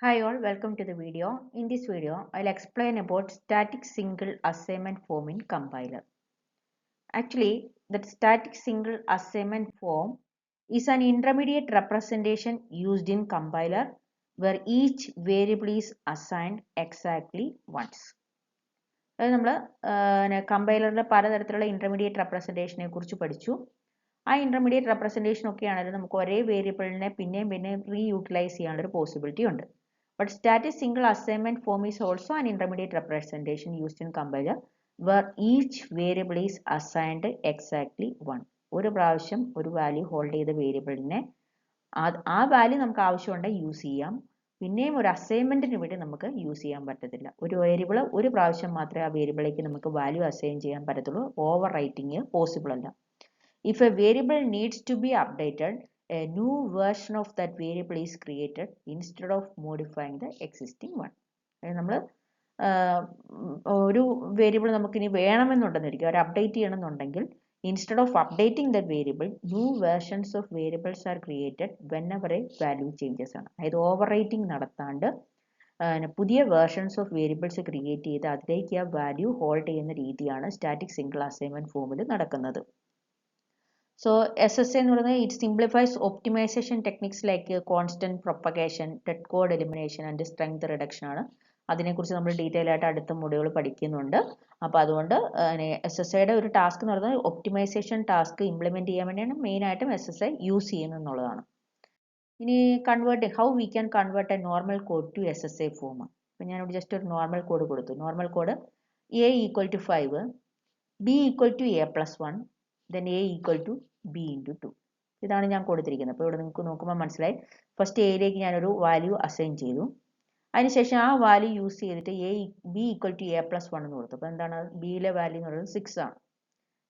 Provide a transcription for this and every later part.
Hi all, welcome to the video. In this video, I'll explain about static single assignment form in compiler. Actually, that static single assignment form is an intermediate representation used in compiler where each variable is assigned exactly once. അതായത് നമ്മൾ കമ്പൈലറിലെ പലതരത്തിലുള്ള intermediate റെപ്രസെൻറ്റേഷനെ കുറിച്ച് പഠിച്ചു. ആ intermediate representation ഒക്കെ ആണെങ്കിലും നമുക്ക് ഒരേ വേരിയബിളിനെ പിന്നെയും റീയൂട്ടിലൈസ് ചെയ്യാനുള്ള ഒരു പോസിബിലിറ്റി ഉണ്ട്. But static single assignment form is also an intermediate representation used in compiler where each variable is assigned exactly one. ഒരു പ്രാവശ്യം ഒരു വാല്യൂ ഹോൾഡ് ചെയ്ത വേരിയബിളിനെ ആ വാല്യൂ നമുക്ക് ആവശ്യമുണ്ടെങ്കിൽ യൂസ് ചെയ്യാം. പിന്നെയും ഒരു അസൈൻമെന്റിന് വേണ്ടി നമുക്ക് യൂസ് ചെയ്യാൻ പറ്റത്തില്ല. ഒരു വേരിയബിൾ ഒരു പ്രാവശ്യം മാത്രമേ ആ വേരിയബിളിലേക്ക് നമുക്ക് വാല്യൂ അസൈൻ ചെയ്യാൻ പറ്റത്തുള്ളൂ. ഓവർ റൈറ്റിംഗ് പോസിബിൾ അല്ല. If a variable needs to be updated, a new version of that variable is created instead of modifying the existing one. നമ്മൾ ഒരു വേരിയബിൾ നമുക്കിനി വേണമെന്നുണ്ടെന്നിരിക്കും, ഒരു അപ്ഡേറ്റ് ചെയ്യണമെന്നുണ്ടെങ്കിൽ instead of updating that variable, new versions of variables are created whenever a value changes ആണ്. അതായത് over writing നടത്താണ്ട് പുതിയ versions of variables create ചെയ്ത് അതിലേക്ക് ആ വാല്യൂ ഹോൾഡ് ചെയ്യുന്ന രീതിയാണ് സ്റ്റാറ്റിക് സിംഗിൾ അസൈൻമെന്റ് ഫോമിൽ നടക്കുന്നത്. So SSA എന്ന് പറയുന്നത് it simplifies optimization techniques like constant propagation, dead code elimination and strength reduction ആണ്. അതിനെക്കുറിച്ച് നമ്മൾ ഡീറ്റെയിൽ ആയിട്ട് അടുത്ത മൊഡ്യൂൾ പഠിക്കുന്നുണ്ട്. അപ്പോൾ അതുകൊണ്ട് SSAയുടെ ഒരു ടാസ്ക് എന്ന് പറയുന്നത് ഒപ്റ്റിമൈസേഷൻ ടാസ്ക് ഇംപ്ലിമെന്റ് ചെയ്യാൻ വേണ്ടിയാണ് മെയിൻ ആയിട്ടും SSA യൂസ് ചെയ്യുന്നത് എന്നുള്ളതാണ്. ഇനി how we can convert a normal code to SSA form. അപ്പോൾ ഞാനിവിടെ ജസ്റ്റ് ഒരു നോർമൽ കോഡ് കൊടുത്തു. Normal code A equal to 5, B equal to A plus 1, then A equal to B into 2. ഇതാണ് ഞാൻ കൊടുത്തിരിക്കുന്നത്. അപ്പോൾ ഇവിടെ നിങ്ങൾക്ക് നോക്കുമ്പോൾ മനസ്സിലായി. ഫസ്റ്റ് എയിലേക്ക് ഞാനൊരു വാല്യൂ അസൈൻ ചെയ്തു. അതിനുശേഷം ആ വാല്യൂ യൂസ് ചെയ്തിട്ട് B equal to A plus 1 എന്ന് കൊടുത്തു. അപ്പോൾ എന്താണ് ബിയിലെ വാല്യൂ എന്ന് പറയുന്നത് 6 ആണ്.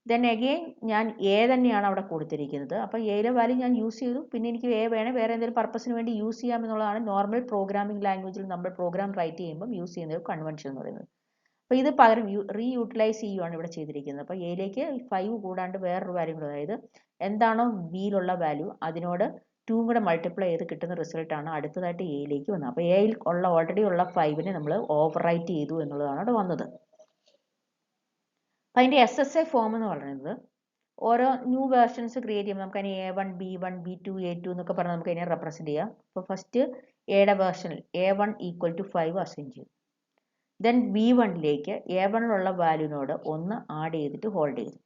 ദെൻ അഗെയിൻ ഞാൻ A തന്നെയാണ് അവിടെ കൊടുത്തിരിക്കുന്നത്. അപ്പോൾ എയിലെ വാല്യൂ ഞാൻ യൂസ് ചെയ്തു. പിന്നെ എനിക്ക് A വേണേൽ വേറെ എന്തെങ്കിലും പർപ്പസിന് വേണ്ടി യൂസ് ചെയ്യാം എന്നുള്ളതാണ് നോർമൽ പ്രോഗ്രാമിംഗ് ലാംഗ്വേജിൽ നമ്മൾ പ്രോഗ്രാം റൈറ്റ് ചെയ്യുമ്പോൾ യൂസ് ചെയ്യുന്ന ഒരു കൺവെൻഷൻ എന്ന് പറയുന്നത്. അപ്പോൾ ഇത് പകരം റീയൂട്ടിലൈസ് ചെയ്യുകയാണ് ഇവിടെ ചെയ്തിരിക്കുന്നത്. അപ്പോൾ എയിലേക്ക് 5 കൂടാണ്ട് വേറൊരു വാല്യൂ കൂടെ, അതായത് എന്താണോ ബിയിലുള്ള വാല്യൂ അതിനോട് 2 കൂടെ മൾട്ടിപ്ലൈ ചെയ്ത് കിട്ടുന്ന റിസൾട്ടാണ് അടുത്തതായിട്ട് എയിലേക്ക് വന്നത്. അപ്പോൾ എയിൽ ഉള്ള ഓൾറെഡി ഉള്ള 5നെ നമ്മൾ ഓവർ റൈറ്റ് ചെയ്തു എന്നുള്ളതാണ് അവിടെ വന്നത്. അപ്പോൾ അതിൻ്റെ SSA ഫോം എന്ന് പറയുന്നത് ഓരോ ന്യൂ വേർഷൻസ് ക്രിയേറ്റ് ചെയ്യുമ്പോൾ നമുക്ക് അതിന് A1, B1, B2, A2 എന്നൊക്കെ പറഞ്ഞ് നമുക്ക് അതിനെ റെപ്രസെൻറ്റ് ചെയ്യാം. അപ്പോൾ ഫസ്റ്റ് എയുടെ വേർഷനിൽ A1 ഈക്വൽ ടു 5 അസൈൻ ചെയ്തു. ദെൻ B1ലേക്ക് A1ലുള്ള വാല്യൂനോട് 1 ആഡ് ചെയ്തിട്ട് ഹോൾഡ് ചെയ്തു.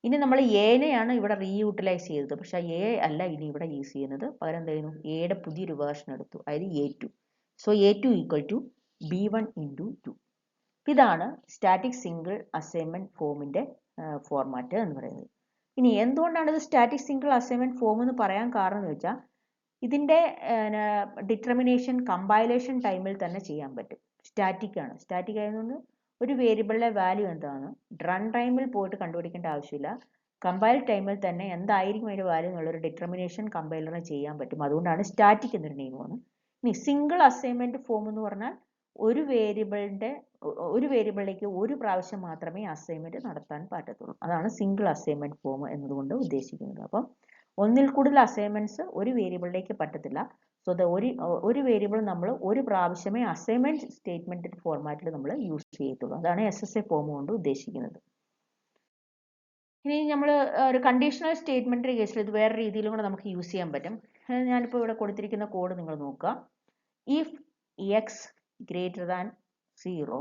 ഇനി നമ്മൾ എനെയാണ് ഇവിടെ റീയൂട്ടിലൈസ് ചെയ്തത്. പക്ഷേ A അല്ല ഇനി ഇവിടെ യൂസ് ചെയ്യുന്നത്. പകരം എന്ത് ചെയ്യുന്നു, എയുടെ പുതിയൊരു വേർഷൻ എടുത്തു, അതായത് A2. So A2 equal to B1 into 2. ഇതാണ് സ്റ്റാറ്റിക് സിംഗിൾ അസൈൻമെന്റ് ഫോമിൻ്റെ ഫോർമാറ്റ് എന്ന് പറയുന്നത്. ഇനി എന്തുകൊണ്ടാണ് ഇത് സ്റ്റാറ്റിക് സിംഗിൾ അസൈൻമെന്റ് ഫോം എന്ന് പറയാൻ കാരണം എന്ന് വെച്ചാൽ ഇതിൻ്റെ ഡിറ്റർമിനേഷൻ കമ്പൈലേഷൻ ടൈമിൽ തന്നെ ചെയ്യാൻ പറ്റും. സ്റ്റാറ്റിക് ആണ്. സ്റ്റാറ്റിക് ആയതുകൊണ്ട് ഒരു വേരിയബിളിലെ വാല്യൂ എന്താണ് റൺ ടൈമിൽ പോയിട്ട് കണ്ടുപിടിക്കേണ്ട ആവശ്യമില്ല. കമ്പൈൽ ടൈമിൽ തന്നെ എന്തായിരിക്കും അതിൻ്റെ വാല്യൂ എന്നുള്ളൊരു ഡിറ്റർമിനേഷൻ കമ്പൈലറിന് ചെയ്യാൻ പറ്റും. അതുകൊണ്ടാണ് സ്റ്റാറ്റിക് എന്നൊരു നെയിം വന്നത്. ഇനി സിംഗിൾ അസൈൻമെന്റ് ഫോം എന്ന് പറഞ്ഞാൽ ഒരു വേരിയബിളിലേക്ക് ഒരു പ്രാവശ്യം മാത്രമേ അസൈൻമെന്റ് നടത്താൻ പറ്റത്തുള്ളൂ. അതാണ് സിംഗിൾ അസൈൻമെന്റ് ഫോം എന്നതുകൊണ്ട് ഉദ്ദേശിക്കുന്നത്. അപ്പം ഒന്നിൽ കൂടുതൽ അസൈൻമെന്റ്സ് ഒരു വേരിയബിളിലേക്ക് പറ്റത്തില്ല. സോ ഒരു വേരിയബിൾ നമ്മൾ ഒരു പ്രാവശ്യമേ അസൈൻമെന്റ് സ്റ്റേറ്റ്മെന്റ് ഫോർമാറ്റിൽ നമ്മൾ യൂസ് ചെയ്യത്തുള്ളൂ. അതാണ് SSA ഫോം കൊണ്ട് ഉദ്ദേശിക്കുന്നത്. ഇനി നമ്മൾ ഒരു കണ്ടീഷണൽ സ്റ്റേറ്റ്മെന്റിന്റെ കേസിൽ ഇത് വേറെ രീതിയിലും കൂടെ നമുക്ക് യൂസ് ചെയ്യാൻ പറ്റും. ഞാനിപ്പോൾ ഇവിടെ കൊടുത്തിരിക്കുന്ന കോഡ് നിങ്ങൾ നോക്കുക. If x greater than 0,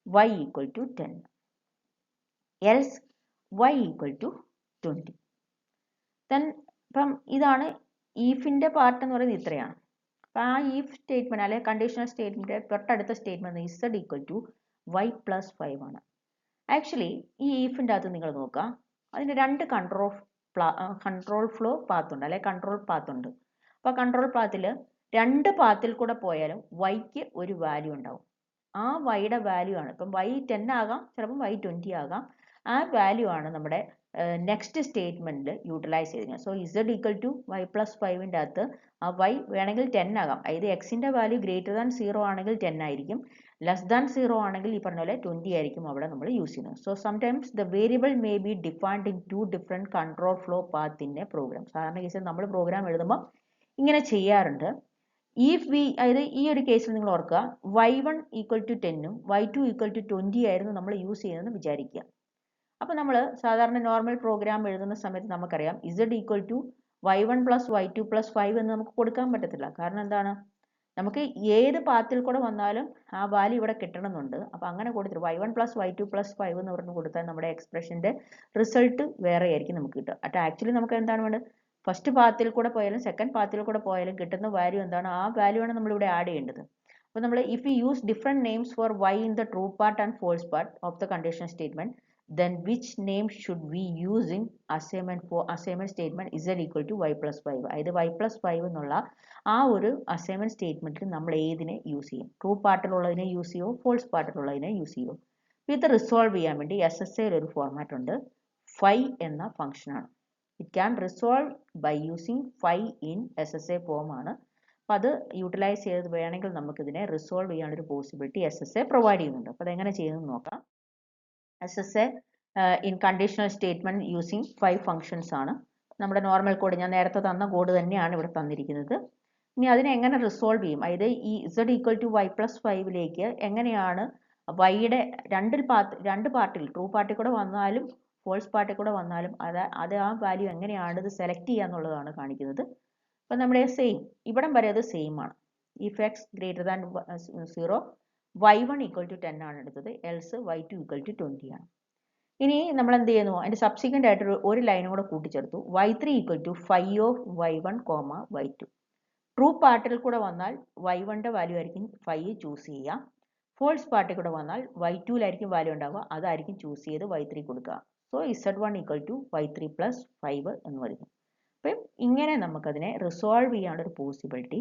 y equal to 10, else y equal to 20. Then ഇപ്പം ഇതാണ് ഈഫിൻ്റെ പാർട്ട് എന്ന് പറയുന്നത് ഇത്രയാണ്. അപ്പം ആ ഈഫ് സ്റ്റേറ്റ്മെന്റ് അല്ലെങ്കിൽ കണ്ടീഷണൽ സ്റ്റേറ്റ്മെന്റ് തൊട്ടടുത്ത statement z equal to y plus 5 ആണ്. ആക്ച്വലി ഈ ഈഫിൻ്റെ അകത്ത് നിങ്ങൾ നോക്കുക, അതിന് 2 കൺട്രോൾ ഫ്ലോ പാത്ത് ഉണ്ട്, അല്ലെങ്കിൽ കൺട്രോൾ പാത്ത് ഉണ്ട്. അപ്പോൾ കൺട്രോൾ പാത്തിൽ 2 പാത്തിൽ കൂടെ പോയാലും വൈക്ക് ഒരു വാല്യൂ ഉണ്ടാവും. ആ വൈയുടെ വാല്യൂ ആണ്, ഇപ്പം y 10 ആകാം, ചിലപ്പം y 20 ആകാം. ആ വാല്യൂ ആണ് നമ്മുടെ നെക്സ്റ്റ് സ്റ്റേറ്റ്മെന്റിൽ യൂട്ടിലൈസ് ചെയ്തിരിക്കുന്നത്. So z equal to y plus 5ൻ്റെ അകത്ത് ആ y വേണമെങ്കിൽ 10 ആകാം. അതായത് എക്സിൻ്റെ വാല്യൂ ഗ്രേറ്റർ ദാൻ 0 ആണെങ്കിൽ 10 ആയിരിക്കും, ലെസ് ദാൻ 0 ആണെങ്കിൽ ഈ പറഞ്ഞ പോലെ 20 ആയിരിക്കും അവിടെ നമ്മൾ യൂസ് ചെയ്യുന്നത്. So sometimes the variable may be defined in 2 different control flow path in a program. സാധാരണ കേസിൽ നമ്മൾ പ്രോഗ്രാം എഴുതുമ്പോൾ ഇങ്ങനെ ചെയ്യാറുണ്ട്. ഇഫ് വി അതായത് ഈ ഒരു കേസിൽ നിങ്ങൾ ഓർക്കുക y1 equal to 10 y2 equal to 20 ആയിരുന്നു നമ്മൾ യൂസ് ചെയ്യുന്നതെന്ന് വിചാരിക്കുക. അപ്പോൾ നമ്മൾ സാധാരണ നോർമൽ പ്രോഗ്രാം എഴുതുന്ന സമയത്ത് നമുക്കറിയാം z equal to y1 plus y2 plus 5 എന്ന് നമുക്ക് കൊടുക്കാൻ പറ്റത്തില്ല. കാരണം എന്താണ്, നമുക്ക് ഏത് പാത്തിൽ കൂടെ വന്നാലും ആ വാല്യൂ ഇവിടെ കിട്ടണമെന്നുണ്ട്. അപ്പോൾ അങ്ങനെ കൊടുത്തിട്ട് y1 പ്ലസ് y2 പ്ലസ് 5 എന്ന് പറഞ്ഞ് കൊടുത്താൽ നമ്മുടെ എക്സ്പ്രഷൻ്റെ റിസൾട്ട് വേറെ ആയിരിക്കും നമുക്ക് കിട്ടുക. അപ്പോൾ ആക്ച്വലി നമുക്ക് എന്താണ് വേണ്ടത്, ഫസ്റ്റ് പാത്തിൽ കൂടെ പോയാലും സെക്കൻഡ് പാത്തിൽ കൂടെ പോയാലും കിട്ടുന്ന വാല്യൂ എന്താണ്, ആ വാല്യൂ ആണ് നമ്മൾ ഇവിടെ ആഡ് ചെയ്യേണ്ടത്. അപ്പോൾ നമ്മൾ if you use different names for y in the true part and false part of the condition statement, then which name should we use in assignment statement z equal to y plus 5. അതായത് y plus 5 എന്നുള്ള ആ ഒരു assignment സ്റ്റേറ്റ്മെന്റിൽ നമ്മൾ ഏതിനെ use ചെയ്യും, true പാർട്ടിലുള്ളതിനെ use ചെയ്യുമോ false പാർട്ടിലുള്ളതിനെ use ചെയ്യുമോ. ഇത് റിസോൾവ് ചെയ്യാൻ വേണ്ടി SSAയിൽ ഒരു ഫോർമാറ്റ് ഉണ്ട്, phi എന്ന ഫംഗ്ഷനാണ്. It can resolve by using phi in SSA form ആണ്. അപ്പം അത് യൂട്ടിലൈസ് ചെയ്ത് വേണമെങ്കിൽ നമുക്കിതിനെ റിസോൾവ് ചെയ്യാനൊരു പോസിബിലിറ്റി SSA പ്രൊവൈഡ് ചെയ്യുന്നുണ്ട്. അപ്പോൾ അതെങ്ങനെ ചെയ്യുന്നത് നോക്കാം. SSA in conditional statement using 5 functions ആണ്. നമ്മുടെ നോർമൽ കോഡ്, ഞാൻ നേരത്തെ തന്ന കോഡ് തന്നെയാണ് ഇവിടെ തന്നിരിക്കുന്നത്. ഇനി അതിനെ എങ്ങനെ റിസോൾവ് ചെയ്യും, അതായത് ഈ z equal to y plus 5ലേക്ക് എങ്ങനെയാണ് വൈയുടെ രണ്ട് പാർട്ടിൽ, ട്രൂ പാർട്ടിൽ കൂടെ വന്നാലും ഫോൾസ് പാർട്ടിൽ കൂടെ വന്നാലും അത് ആ വാല്യൂ എങ്ങനെയാണ് ഇത് സെലക്ട് ചെയ്യുക എന്നുള്ളതാണ് കാണിക്കുന്നത്. അപ്പം നമ്മുടെ സെയിം ഇവിടം വരെ അത് സെയിം ആണ്. If x greater than 0 y1 equal to 10 ആണ് എടുത്തത്, എൽസ് y2 ഈക്വൽ ടു 20 ആണ്. ഇനി നമ്മൾ എന്ത് ചെയ്യുന്നു, അതിൻ്റെ സബ്സിക്വൻ്റ് ആയിട്ട് ഒരു ലൈനും കൂടെ കൂട്ടിച്ചേർത്തു, y3 equal to 5 of y1 comma y2. True പാർട്ടിൽ കൂടെ വന്നാൽ y1ൻ്റെ വാല്യൂ ആയിരിക്കും 5 ചൂസ് ചെയ്യുക, ഫോൾസ് പാർട്ടിൽ കൂടെ വന്നാൽ y2ലായിരിക്കും വാല്യൂ ഉണ്ടാവുക, അതായിരിക്കും ചൂസ് ചെയ്ത് y3 കൊടുക്കുക. So z1 equal to y3 plus 5 എന്ന് വരുന്നു. അപ്പം ഇങ്ങനെ നമുക്കതിനെ റിസോൾവ് ചെയ്യാനുള്ളൊരു പോസിബിലിറ്റി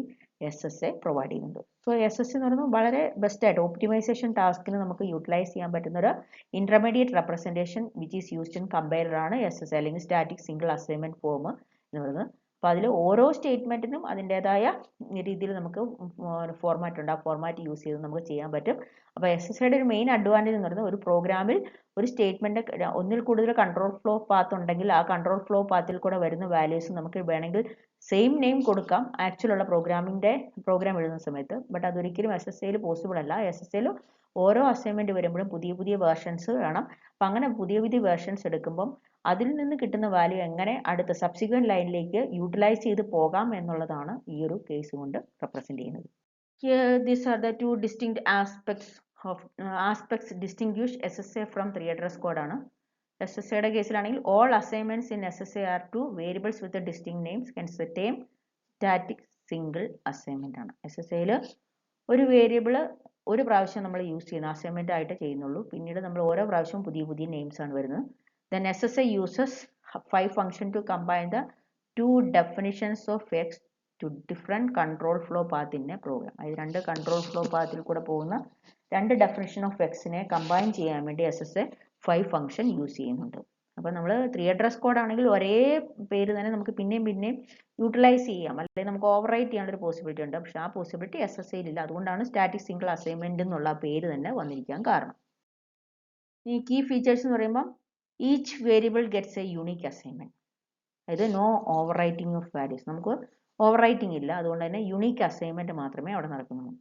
SSA പ്രൊവൈഡ് ചെയ്യുന്നുണ്ട്. സോ SSA എന്ന് പറയുന്നത് വളരെ ബെസ്റ്റായിട്ട് ഓപ്റ്റിമൈസേഷൻ ടാസ്കിന് നമുക്ക് യൂട്ടിലൈസ് ചെയ്യാൻ പറ്റുന്ന ഒരു intermediate representation which is used in compiler ആണ് SSA, അല്ലെങ്കിൽ സ്റ്റാറ്റിക് സിംഗിൾ അസൈൻമെൻറ്റ് ഫോം എന്ന് പറയുന്നത്. അപ്പോൾ അതിൽ ഓരോ സ്റ്റേറ്റ്മെൻറ്റിനും അതിൻ്റേതായ രീതിയിൽ നമുക്ക് ഫോർമാറ്റ് ഉണ്ട്, ആ ഫോർമാറ്റ് യൂസ് ചെയ്ത് നമുക്ക് ചെയ്യാൻ പറ്റും. അപ്പോൾ SSAയുടെ ഒരു മെയിൻ അഡ്വാൻറ്റേജ് എന്ന് പറയുന്നത് ഒരു പ്രോഗ്രാമിൽ ഒരു സ്റ്റേറ്റ്മെൻറ്റ് ഒന്നിൽ കൂടുതൽ കൺട്രോൾ ഫ്ലോ പാത്ത് ഉണ്ടെങ്കിൽ ആ കൺട്രോൾ ഫ്ലോ പാത്തിൽ കൂടെ വരുന്ന വാല്യൂസ് നമുക്ക് വേണമെങ്കിൽ സെയിം നെയിം കൊടുക്കാം ആക്ച്വലുള്ള പ്രോഗ്രാം എഴുതുന്ന സമയത്ത്. ബട്ട് അതൊരിക്കലും SSAയിൽ പോസിബിൾ അല്ല. SSAയിൽ ഓരോ അസൈൻമെൻറ്റ് വരുമ്പോഴും പുതിയ പുതിയ വേർഷൻസ് വേണം. അപ്പം അങ്ങനെ പുതിയ പുതിയ വേർഷൻസ് എടുക്കുമ്പം അതിൽ നിന്ന് കിട്ടുന്ന വാല്യൂ എങ്ങനെ അടുത്ത സബ്സിക്വൻറ്റ് ലൈനിലേക്ക് യൂട്ടിലൈസ് ചെയ്ത് പോകാം എന്നുള്ളതാണ് ഈ ഒരു കേസ് കൊണ്ട് റെപ്രസെൻറ്റ് ചെയ്യുന്നത്. These are the two distinct aspects distinguish SSA from 3 address code ആണ്. SSAയുടെ കേസിലാണെങ്കിൽ all assignments in SSA are to variables with the distinct names, hence the term static single assignment ആണ്. SSAയിൽ ഒരു വേരിയബിൾ ഒരു പ്രാവശ്യം നമ്മൾ use ചെയ്യുന്ന assignment ആയിട്ട് ചെയ്യുന്നുള്ളൂ, പിന്നീട് നമ്മൾ ഓരോ പ്രാവശ്യവും പുതിയ പുതിയ നെയിംസ് ആണ് വരുന്നത്. Then SSA uses 5 functions to combine the 2 definitions of x to different control flow path in a program. അതായത് രണ്ട് കൺട്രോൾ ഫ്ലോ പാത്തിൽ കൂടെ പോകുന്ന രണ്ട് ഡെഫിനിഷൻ ഓഫ് എക്സിനെ കമ്പൈൻ ചെയ്യാൻ വേണ്ടി SSA 5 ഫംഗ്ഷൻ യൂസ് ചെയ്യുന്നുണ്ട്. അപ്പോൾ നമ്മൾ 3 അഡ്രസ് കോഡ് ആണെങ്കിൽ ഒരേ പേര് തന്നെ നമുക്ക് പിന്നെയും യൂട്ടിലൈസ് ചെയ്യാം, അല്ലെങ്കിൽ നമുക്ക് ഓവർ റൈറ്റ് ചെയ്യാനൊരു പോസിബിലിറ്റി ഉണ്ട്. പക്ഷേ ആ പോസിബിലിറ്റി SSAയിൽ ഇല്ല. അതുകൊണ്ടാണ് സ്റ്റാറ്റിക് സിംഗിൾ അസൈൻമെൻറ്റ് എന്നുള്ള പേര് തന്നെ വന്നിരിക്കാൻ കാരണം. ഈ കീ ഫീച്ചേഴ്സ് എന്ന് പറയുമ്പോൾ each variable gets a unique assignment, അതായത് no overwriting of values, നമുക്ക് ഓവർ റൈറ്റിംഗ് ഇല്ല, അതുകൊണ്ട് തന്നെ യുണീക്ക് അസൈൻമെൻറ്റ് മാത്രമേ അവിടെ നടക്കുന്നുള്ളൂ.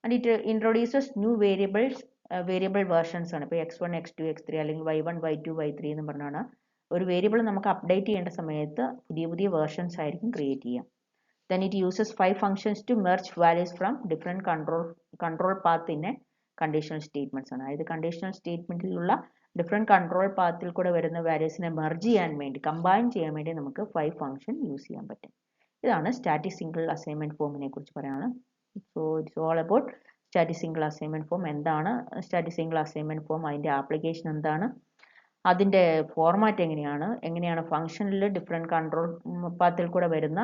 And it introduces new variable versions ആണ്. ഇപ്പോൾ x1 x2 x3 അല്ലെങ്കിൽ y1 y2 y3 എന്ന് പറഞ്ഞാണ് ഒരു വേരിയബിൾ നമുക്ക് അപ്ഡേറ്റ് ചെയ്യേണ്ട സമയത്ത് പുതിയ വേർഷൻസ് ആയിരിക്കും ക്രിയേറ്റ് ചെയ്യുക. Then it uses 5 functions to merge values from different control path in a conditional statements ആണ്. അതായത് കണ്ടീഷണൽ സ്റ്റേറ്റ്മെൻറ്റിലുള്ള ഡിഫറെൻറ്റ് കൺട്രോൾ പാത്തിൽ കൂടെ വരുന്ന വാല്യൂസിനെ മെർജ് ചെയ്യാൻ വേണ്ടി, കമ്പൈൻ ചെയ്യാൻ വേണ്ടി നമുക്ക് 5 ഫംഗ്ഷൻ യൂസ് ചെയ്യാൻ പറ്റും. ഇതാണ് സ്റ്റാറ്റിക് സിംഗിൾ അസൈൻമെൻറ്റ് ഫോമിനെ കുറിച്ച് പറയാനുള്ളത്. So it's all about static single assignment form. എന്താണ് സ്റ്റാറ്റിക് സിംഗിൾ അസൈൻമെൻറ്റ് ഫോം, അതിൻ്റെ ആപ്ലിക്കേഷൻ എന്താണ്, അതിൻ്റെ ഫോർമാറ്റ് എങ്ങനെയാണ് ഫംഗ്ഷനിൽ ഡിഫറെൻറ്റ് കൺട്രോൾ പാത്തിൽ കൂടെ വരുന്ന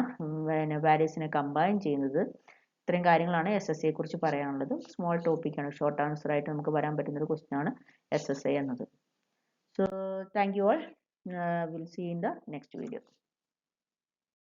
വാല്യൂസിനെ കമ്പൈൻ ചെയ്യുന്നത്, ഇത്രയും കാര്യങ്ങളാണ് SSA കുറിച്ച് പറയാനുള്ളത്. സ്മോൾ ടോപ്പിക്കാണ്, ഷോർട്ട് ആൻസർ ആയിട്ട് നമുക്ക് വരാൻ പറ്റുന്നൊരു ക്വസ്റ്റ്യൻ ആണ് SSA എന്നത്. So thank you all, will see in the next video.